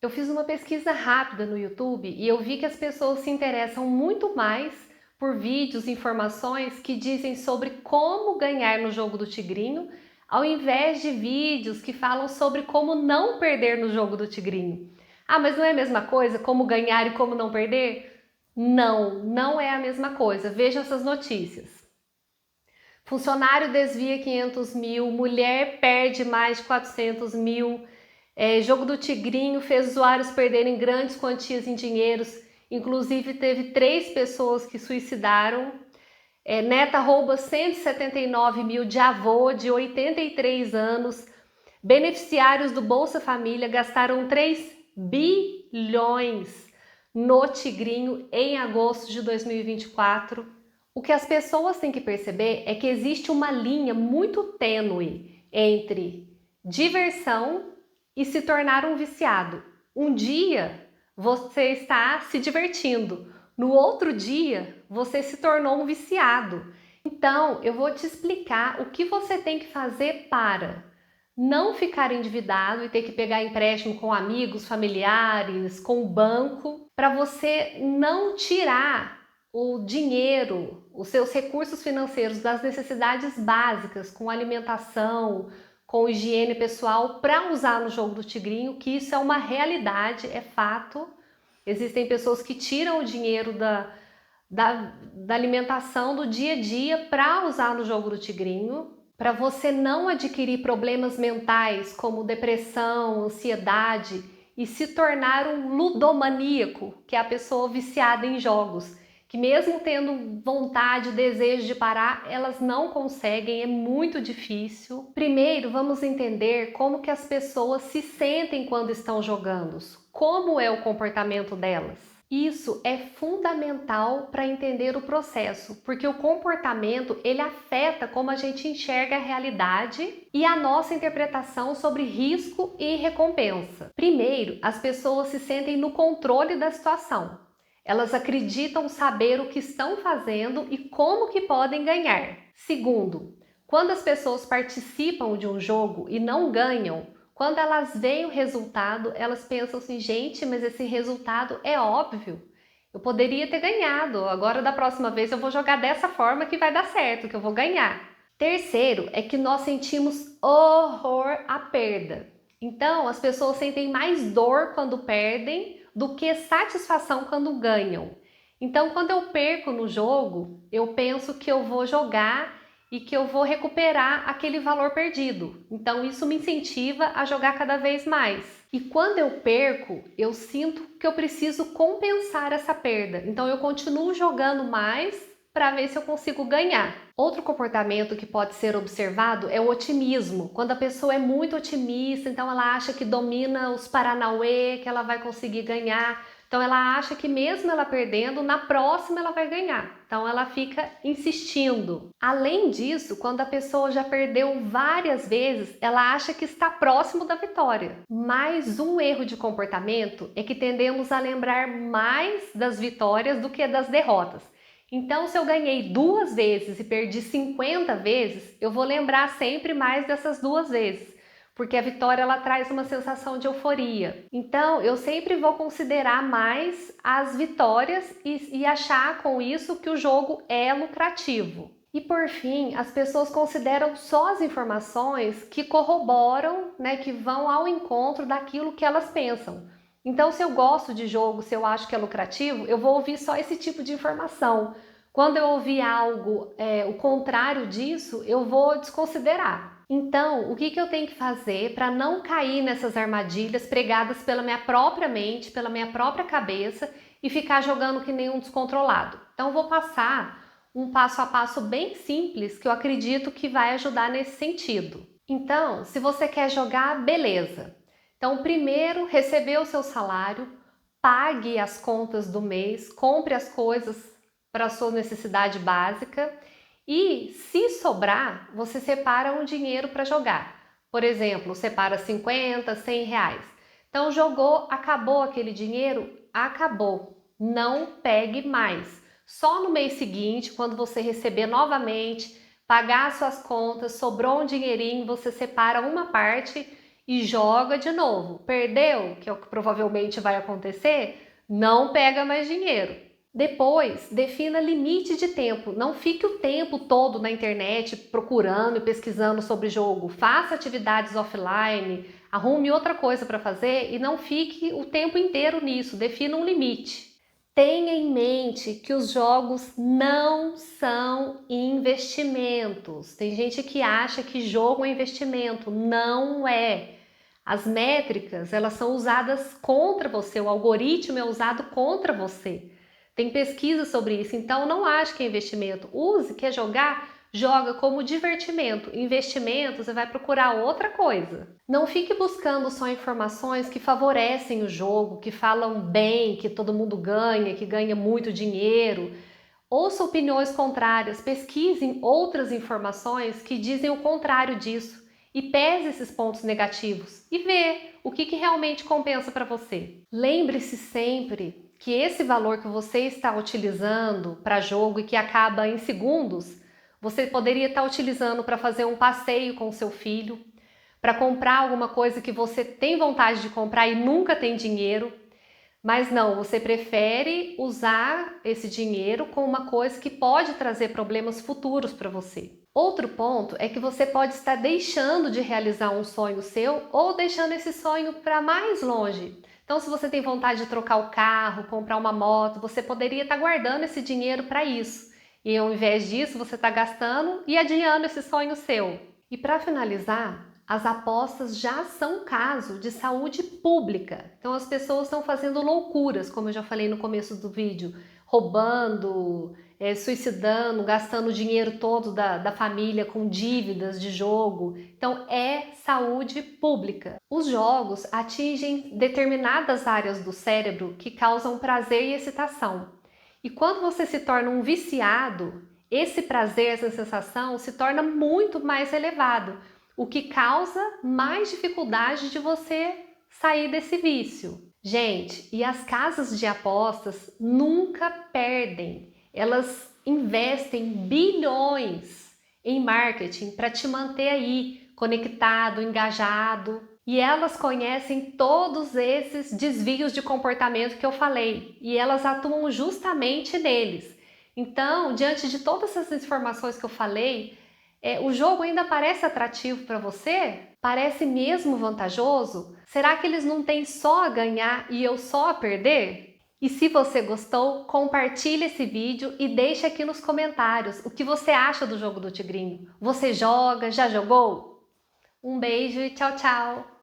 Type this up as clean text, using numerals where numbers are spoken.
Eu fiz uma pesquisa rápida no YouTube e eu vi que as pessoas se interessam muito mais por vídeos e informações que dizem sobre como ganhar no jogo do tigrinho, ao invés de vídeos que falam sobre como não perder no jogo do tigrinho. Ah, mas não é a mesma coisa como ganhar e como não perder? Não, não é a mesma coisa. Veja essas notícias. Funcionário desvia 500 mil, mulher perde mais de 400 mil, jogo do tigrinho fez usuários perderem grandes quantias em dinheiros, inclusive teve 3 pessoas que suicidaram. Neta rouba 179 mil de avô de 83 anos. Beneficiários do Bolsa Família gastaram 3 bilhões no tigrinho em agosto de 2024. O que as pessoas têm que perceber é que existe uma linha muito tênue entre diversão e se tornar um viciado. Um dia você está se divertindo, no outro dia você se tornou um viciado. Então eu vou te explicar o que você tem que fazer para não ficar endividado e ter que pegar empréstimo com amigos, familiares, com o banco, para você não tirar o dinheiro, os seus recursos financeiros das necessidades básicas, com alimentação, com higiene pessoal, para usar no jogo do tigrinho, que isso é uma realidade, é fato. Existem pessoas que tiram o dinheiro da alimentação do dia a dia para usar no jogo do tigrinho, para você não adquirir problemas mentais como depressão, ansiedade e se tornar um ludomaníaco, que é a pessoa viciada em jogos, que mesmo tendo vontade, desejo de parar, elas não conseguem, é muito difícil. Primeiro, vamos entender como que as pessoas se sentem quando estão jogando, como é o comportamento delas. Isso é fundamental para entender o processo, porque o comportamento ele afeta como a gente enxerga a realidade e a nossa interpretação sobre risco e recompensa. Primeiro, as pessoas se sentem no controle da situação. Elas acreditam saber o que estão fazendo e como que podem ganhar. Segundo, quando as pessoas participam de um jogo e não ganham, quando elas veem o resultado, elas pensam assim, gente, mas esse resultado é óbvio. Eu poderia ter ganhado, agora da próxima vez eu vou jogar dessa forma que vai dar certo, que eu vou ganhar. Terceiro é que nós sentimos horror à perda. Então, as pessoas sentem mais dor quando perdem do que satisfação quando ganham. Então, quando eu perco no jogo, eu penso que eu vou jogar e que eu vou recuperar aquele valor perdido. Então isso me incentiva a jogar cada vez mais. E quando eu perco, eu sinto que eu preciso compensar essa perda. Então eu continuo jogando mais para ver se eu consigo ganhar. Outro comportamento que pode ser observado é o otimismo. Quando a pessoa é muito otimista, então ela acha que domina os paranauê, que ela vai conseguir ganhar. Então ela acha que mesmo ela perdendo, na próxima ela vai ganhar. Então ela fica insistindo. Além disso, quando a pessoa já perdeu várias vezes, ela acha que está próximo da vitória. Mais um erro de comportamento é que tendemos a lembrar mais das vitórias do que das derrotas. Então, se eu ganhei 2 vezes e perdi 50 vezes, eu vou lembrar sempre mais dessas 2 vezes, porque a vitória ela traz uma sensação de euforia. Então, eu sempre vou considerar mais as vitórias e achar com isso que o jogo é lucrativo. E por fim, as pessoas consideram só as informações que corroboram, né, que vão ao encontro daquilo que elas pensam. Então, se eu gosto de jogo, se eu acho que é lucrativo, eu vou ouvir só esse tipo de informação. Quando eu ouvir algo, o contrário disso, eu vou desconsiderar. Então, o que eu tenho que fazer para não cair nessas armadilhas pregadas pela minha própria mente, pela minha própria cabeça e ficar jogando que nem um descontrolado? Então, eu vou passar um passo a passo bem simples que eu acredito que vai ajudar nesse sentido. Então, se você quer jogar, beleza. Então, primeiro, receber o seu salário, pague as contas do mês, compre as coisas para a sua necessidade básica e, se sobrar, você separa um dinheiro para jogar. Por exemplo, separa 50, 100 reais. Então, jogou, acabou aquele dinheiro? Acabou. Não pegue mais. Só no mês seguinte, quando você receber novamente, pagar suas contas, sobrou um dinheirinho, você separa uma parte e joga de novo. Perdeu, que é o que provavelmente vai acontecer, não pega mais dinheiro. Depois, defina limite de tempo. Não fique o tempo todo na internet procurando e pesquisando sobre jogo. Faça atividades offline, arrume outra coisa para fazer e não fique o tempo inteiro nisso. Defina um limite. Tenha em mente que os jogos não são investimentos. Tem gente que acha que jogo é investimento. Não é. As métricas, elas são usadas contra você, o algoritmo é usado contra você. Tem pesquisa sobre isso, então não ache que é investimento. Use, quer jogar? Joga como divertimento. Investimento, você vai procurar outra coisa. Não fique buscando só informações que favorecem o jogo, que falam bem, que todo mundo ganha, que ganha muito dinheiro. Ouça opiniões contrárias, pesquise outras informações que dizem o contrário disso e pese esses pontos negativos e vê o que realmente compensa para você. Lembre-se sempre que esse valor que você está utilizando para jogo e que acaba em segundos, você poderia estar utilizando para fazer um passeio com o seu filho, para comprar alguma coisa que você tem vontade de comprar e nunca tem dinheiro, mas não, você prefere usar esse dinheiro com uma coisa que pode trazer problemas futuros para você. Outro ponto é que você pode estar deixando de realizar um sonho seu ou deixando esse sonho para mais longe. Então, se você tem vontade de trocar o carro, comprar uma moto, você poderia estar guardando esse dinheiro para isso. E ao invés disso, você está gastando e adiando esse sonho seu. E para finalizar, as apostas já são caso de saúde pública. Então as pessoas estão fazendo loucuras, como eu já falei no começo do vídeo, roubando, suicidando, gastando o dinheiro todo da família com dívidas de jogo. Então é saúde pública. Os jogos atingem determinadas áreas do cérebro que causam prazer e excitação. E quando você se torna um viciado, esse prazer, essa sensação se torna muito mais elevado, o que causa mais dificuldade de você sair desse vício. Gente, e as casas de apostas nunca perdem. Elas investem bilhões em marketing para te manter aí conectado, engajado. E elas conhecem todos esses desvios de comportamento que eu falei e elas atuam justamente neles. Então, diante de todas essas informações que eu falei, o jogo ainda parece atrativo para você? Parece mesmo vantajoso? Será que eles não têm só a ganhar e eu só a perder? E se você gostou, compartilhe esse vídeo e deixe aqui nos comentários o que você acha do jogo do Tigrinho. Você joga? Já jogou? Um beijo e tchau, tchau!